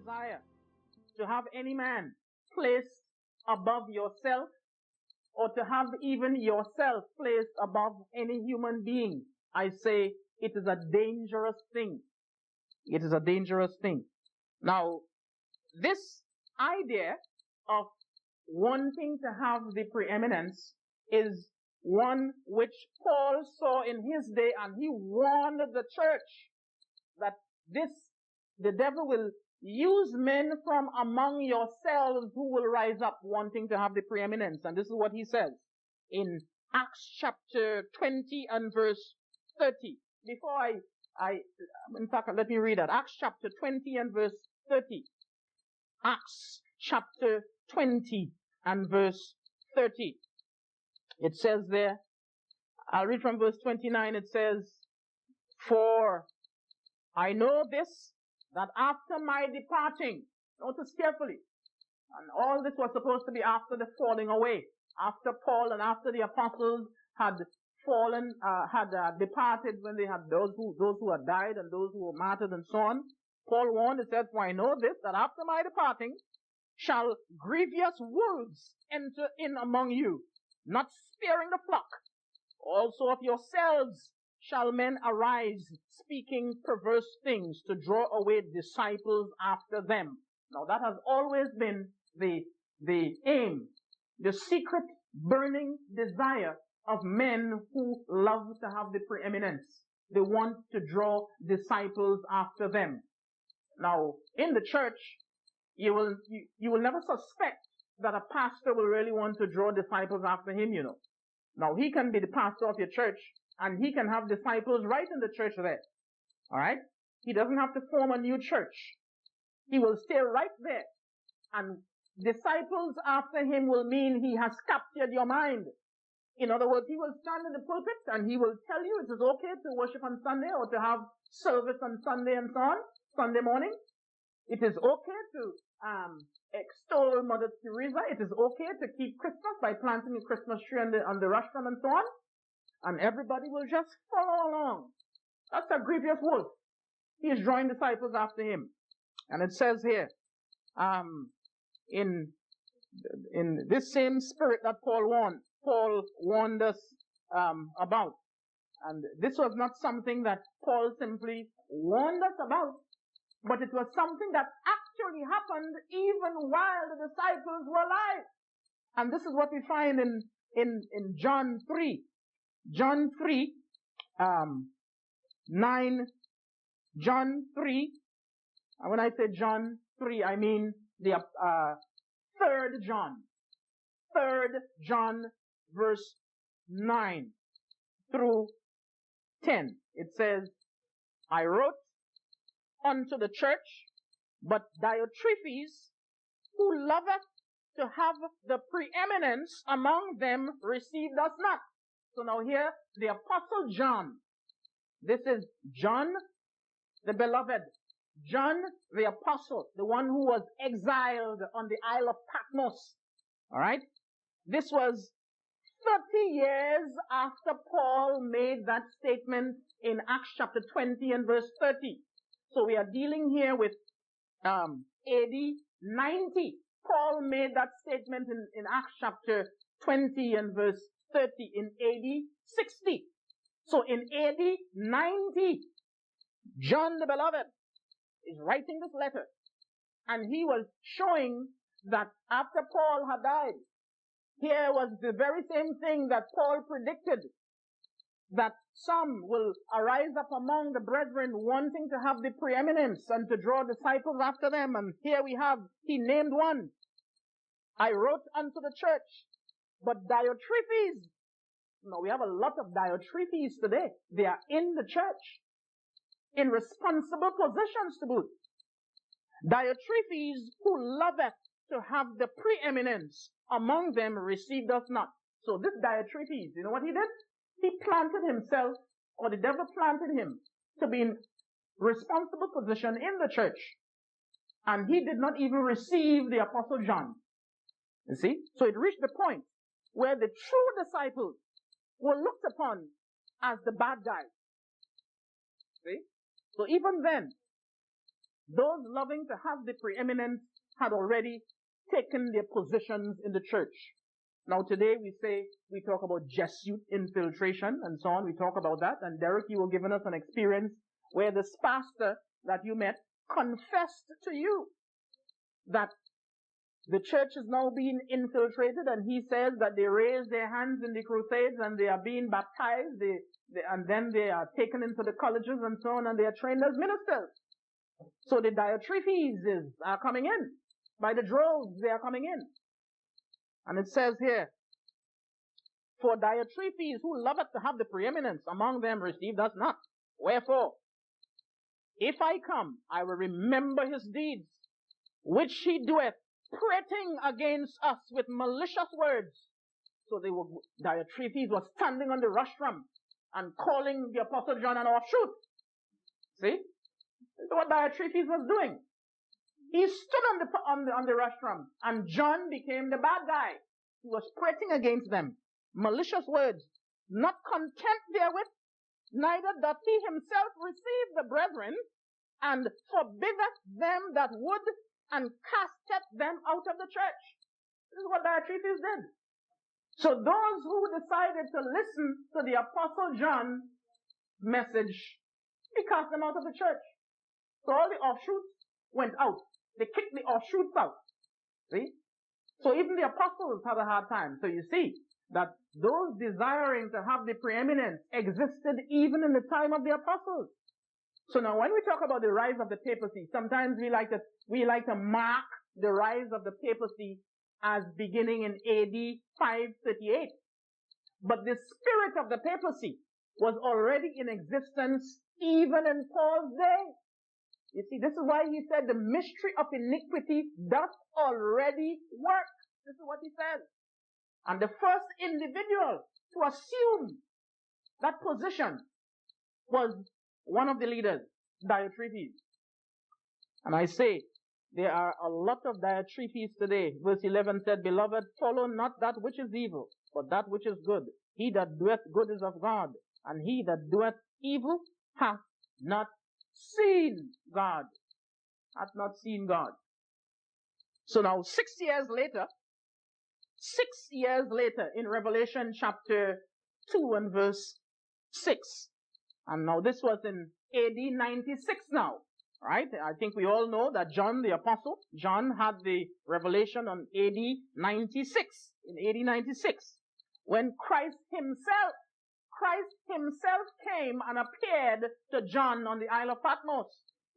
desire to have any man placed above yourself, or to have even yourself placed above any human being. I say it is a dangerous thing. It is a dangerous thing. Now, this idea of wanting to have the preeminence is one which Paul saw in his day, and he warned the church that the devil will use men from among yourselves who will rise up wanting to have the preeminence. And this is what he says in Acts chapter 20 and verse 30. Before in fact, let me read that. Acts chapter 20 and verse 30. Acts chapter 20 and verse 30. It says there, I'll read from verse 29, it says, "For I know this, that after my departing," notice carefully, and all this was supposed to be after the falling away, after Paul and after the apostles had fallen, departed, when they had those who had died and those who were martyred and so on. Paul warned, it says, "For I know this, that after my departing shall grievous wolves enter in among you, not sparing the flock. Also of yourselves shall men arise, speaking perverse things, to draw away disciples after them." Now that has always been the aim, the secret burning desire of men who love to have the preeminence. They want to draw disciples after them. Now, in the church, you will never suspect that a pastor will really want to draw disciples after him, you know. Now, he can be the pastor of your church, and he can have disciples right in the church there. All right? He doesn't have to form a new church. He will stay right there. And disciples after him will mean he has captured your mind. In other words, he will stand in the pulpit and he will tell you it is okay to worship on Sunday or to have service on Sunday and so on, Sunday morning. It is okay to extol Mother Teresa. It is okay to keep Christmas by planting a Christmas tree on the rostrum and so on. And everybody will just follow along. That's a grievous wolf. He is drawing disciples after him. And it says here, in this same spirit that Paul warned us about. And this was not something that Paul simply warned us about, but it was something that actually happened even while the disciples were alive. And this is what we find in John 3. John 3, 9, John 3, and when I say John 3, I mean the 3rd John. 3rd John verse 9 through 10. It says, "I wrote unto the church, but Diotrephes, who loveth to have the preeminence among them, received us not." So now here, the Apostle John. This is John, the beloved. John, the Apostle, the one who was exiled on the Isle of Patmos. All right? This was 30 years after Paul made that statement in Acts chapter 20 and verse 30. So we are dealing here with AD 90. Paul made that statement in Acts chapter 20 and verse 30 in AD 60. So in AD 90, John the Beloved is writing this letter. And he was showing that after Paul had died, here was the very same thing that Paul predicted, that some will arise up among the brethren wanting to have the preeminence and to draw disciples after them. And here we have, he named one. "I wrote unto the church, but Diotrephes." Now we have a lot of Diotrephes today. They are in the church, in responsible positions to boot. "Diotrephes, who loveth to have the preeminence among them, received us not." So this Diotrephes, you know what he did? He planted himself, or the devil planted him, to be in responsible position in the church. And he did not even receive the Apostle John. You see? So it reached the point where the true disciples were looked upon as the bad guys. See? So even then, those loving to have the preeminence had already taken their positions in the church. Now today we talk about Jesuit infiltration and so on. We talk about that. And Derek, you were giving us an experience where this pastor that you met confessed to you that the church is now being infiltrated, and he says that they raise their hands in the crusades and they are being baptized, and then they are taken into the colleges and so on, and they are trained as ministers. So the Diotrephes are coming in. By the droves, they are coming in. And it says here, for Diotrephes, who loveth to have the preeminence among them, received us not. Wherefore, if I come, I will remember his deeds, which he doeth, prating against us with malicious words. So Diotrephes was standing on the rostrum and calling the Apostle John an offshoot. See? This is what Diotrephes was doing. He stood on the rostrum, and John became the bad guy. He was prating against them. Malicious words. Not content therewith, neither doth he himself receive the brethren, and forbiddeth them that would, and casteth them out of the church. This is what Diotrephes did. So those who decided to listen to the Apostle John's message, he cast them out of the church. So all the offshoots went out. They kicked the offshoots out. See? So even the apostles had a hard time. So you see that those desiring to have the preeminence existed even in the time of the apostles. So now when we talk about the rise of the papacy, sometimes we like to mark the rise of the papacy as beginning in AD 538. But the spirit of the papacy was already in existence even in Paul's day. You see, this is why he said the mystery of iniquity doth already work. This is what he said. And the first individual to assume that position was one of the leaders, Diotrephes. And I say, there are a lot of Diotrephes today. Verse 11 said, Beloved, follow not that which is evil, but that which is good. He that doeth good is of God, and he that doeth evil hath not seen God. Hath not seen God. So now 6 years later, in Revelation chapter 2 and verse 6, and now this was in AD 96 now, right? I think we all know that John the Apostle, John had the revelation on AD 96, in AD 96, when Christ himself came and appeared to John on the Isle of Patmos.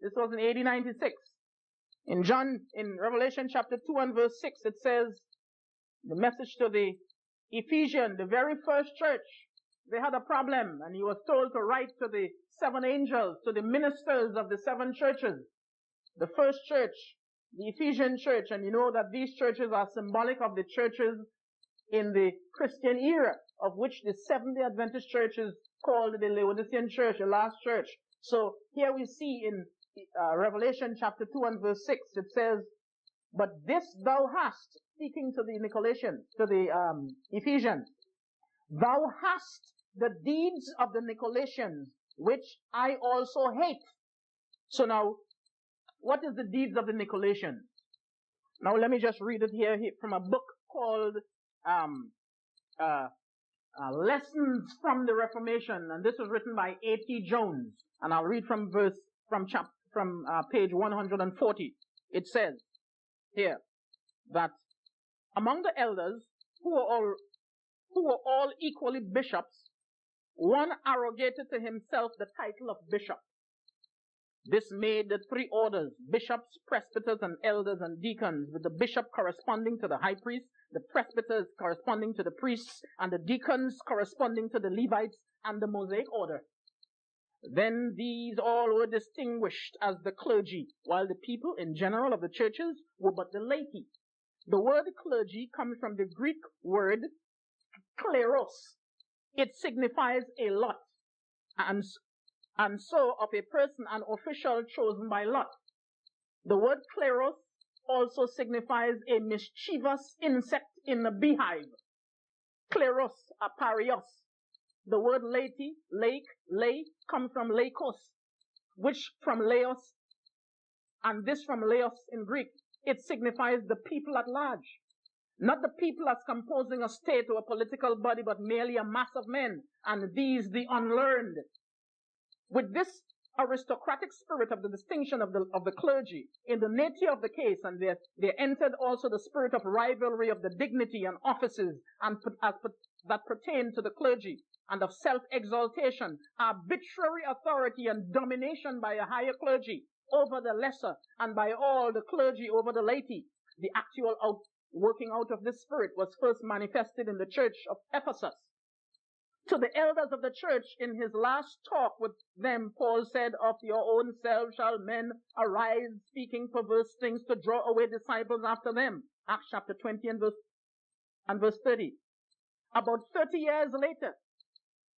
This was in AD 96. In Revelation chapter 2 and verse 6, it says, the message to the Ephesians, the very first church, they had a problem, and he was told to write to the 7 angels, to the ministers of the 7 churches. The first church, the Ephesian church, and you know that these churches are symbolic of the churches in the Christian era, of which the Seventh-day Adventist church is called the Laodicean church, the last church. So here we see in Revelation chapter 2 and verse 6, it says, But this thou hast, speaking to the Nicolaitans, to the Ephesians, thou hast the deeds of the Nicolaitans, which I also hate. So now, what is the deeds of the Nicolaitans? Now let me just read it here from a book called Lessons from the Reformation, and this was written by A.T. Jones, and I'll read from page 140. It says here that among the elders who were all equally bishops, one arrogated to himself the title of bishop. This made the 3 orders, bishops, presbyters, and elders and deacons, with the bishop corresponding to the high priest, the presbyters corresponding to the priests, and the deacons corresponding to the Levites and the Mosaic order. Then these all were distinguished as the clergy, while the people in general of the churches were but the laity. The word clergy comes from the Greek word kleros. It signifies a lot, and so of a person, an official chosen by lot. The word kleros also signifies a mischievous insect in the beehive. Kleros, aparios. The word laity, lake, comes from laikos, which from laos And this from laos in Greek, it signifies the people at large. Not the people as composing a state or a political body, but merely a mass of men, and these the unlearned. With this aristocratic spirit of the distinction of the clergy in the nature of the case, and there entered also the spirit of rivalry of the dignity and offices and that pertain to the clergy, and of self-exaltation, arbitrary authority and domination by a higher clergy over the lesser, and by all the clergy over the laity. The actual working out of this spirit was first manifested in the church of Ephesus. To the elders of the church, in his last talk with them, Paul said, "Of your own selves shall men arise, speaking perverse things to draw away disciples after them." Acts chapter 20 and verse 30. About 30 years later,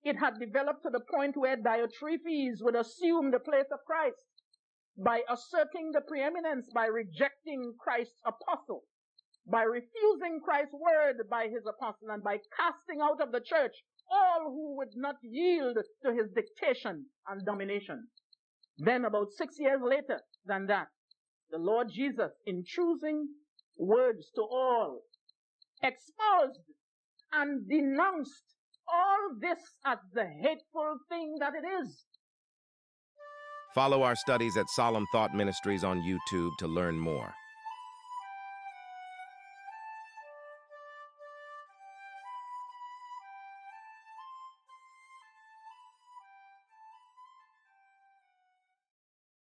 it had developed to the point where Diotrephes would assume the place of Christ by asserting the preeminence, by rejecting Christ's apostle, by refusing Christ's word by his apostle, and by casting out of the church all who would not yield to his dictation and domination. Then about 6 years later than that, the Lord Jesus, in choosing words to all, exposed and denounced all this as the hateful thing that it is. Follow our studies at Solemn Thought Ministries on YouTube to learn more.